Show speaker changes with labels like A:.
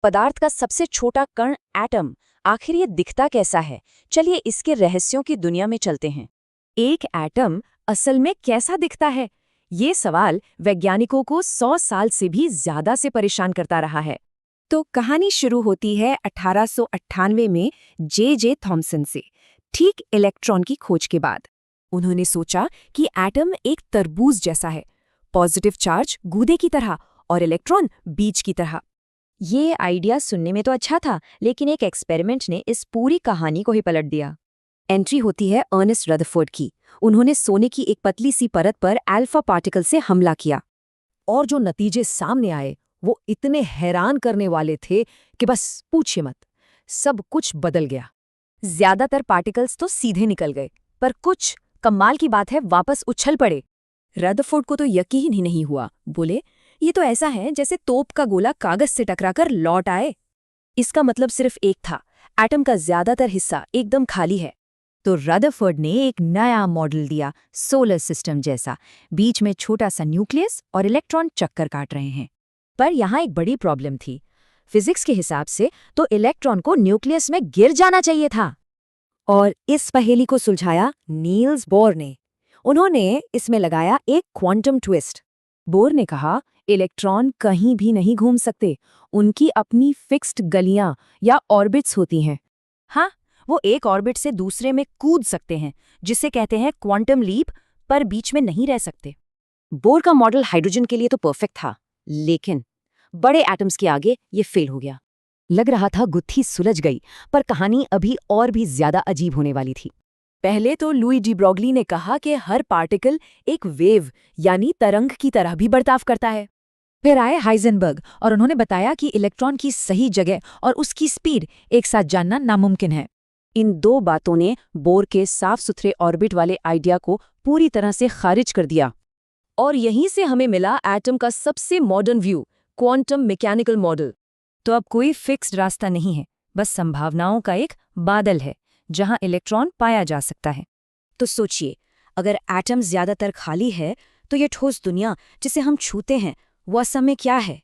A: पदार्थ का सबसे छोटा कण एटम, आखिर ये दिखता कैसा है? चलिए इसके रहस्यों की दुनिया में चलते हैं।
B: एक एटम असल में कैसा दिखता है? ये सवाल वैज्ञानिकों को 100 साल से भी ज्यादा से परेशान करता रहा है। तो कहानी शुरू होती है 1898 में जे थॉमसन से, ठीक इलेक्ट्रॉन की खोज के बाद। उन्होंने सोचा कि एटम एक तरबूज जैसा है, पॉजिटिव चार्ज गूदे की तरह और इलेक्ट्रॉन बीज की तरह।
A: ये आइडिया सुनने में तो अच्छा था, लेकिन एक एक्सपेरिमेंट ने इस पूरी कहानी को ही पलट दिया।
B: एंट्री होती है अर्नेस्ट रदरफोर्ड की। उन्होंने सोने की एक पतली सी परत पर अल्फा पार्टिकल से हमला किया, और जो नतीजे सामने आए वो इतने हैरान करने वाले थे कि बस पूछिए मत, सब कुछ बदल गया।
A: ज्यादातर पार्टिकल्स तो सीधे निकल गए, पर कुछ कमाल की बात है वापस उछल पड़े।
B: रदरफोर्ड को तो यकीन ही नहीं हुआ। बोले, ये तो ऐसा है जैसे तोप का गोला कागज से टकराकर लौट आए। इसका मतलब सिर्फ एक था, एटम का ज्यादातर हिस्सा एकदम खाली है। तो रदरफोर्ड ने एक नया मॉडल दिया, सोलर सिस्टम जैसा। बीच में छोटा सा न्यूक्लियस और इलेक्ट्रॉन चक्कर काट रहे हैं। पर यहाँ एक बड़ी प्रॉब्लम थी। फिजिक्स के हिसाब से तो इलेक्ट्रॉन को न्यूक्लियस में गिर जाना चाहिए था। और इस पहेली को सुलझाया नील्स बोर ने। उन्होंने इसमें लगाया एक क्वांटम ट्विस्ट। बोर ने कहा, इलेक्ट्रॉन कहीं भी नहीं घूम सकते, उनकी अपनी फिक्स्ड गलियां या ऑर्बिट्स होती हैं।
A: हाँ, वो एक ऑर्बिट से दूसरे में कूद सकते हैं, जिसे कहते हैं क्वांटम लीप, पर बीच में नहीं रह सकते।
B: बोर का मॉडल हाइड्रोजन के लिए तो परफेक्ट था, लेकिन बड़े एटम्स के आगे ये फेल हो गया। लग रहा था गुत्थी सुलझ गई, पर कहानी अभी और भी ज्यादा अजीब होने वाली थी। पहले तो लुई डी ब्रॉगली ने कहा कि हर पार्टिकल एक वेव यानी तरंग की तरह भी बर्ताव करता है। फिर आए हाइजेनबर्ग और उन्होंने बताया कि इलेक्ट्रॉन की सही जगह और उसकी स्पीड एक साथ जानना नामुमकिन है। इन दो बातों ने बोर के साफ सुथरे ऑर्बिट वाले आइडिया को पूरी तरह से खारिज कर दिया। और यहीं से हमें मिला एटम का सबसे modern view, quantum mechanical model. तो अब कोई फिक्स्ड रास्ता नहीं है, बस संभावनाओं का एक बादल है जहां इलेक्ट्रॉन पाया जा सकता है। तो सोचिए, अगर एटम ज्यादातर खाली है तो ये ठोस दुनिया जिसे हम छूते हैं वो असल में क्या है?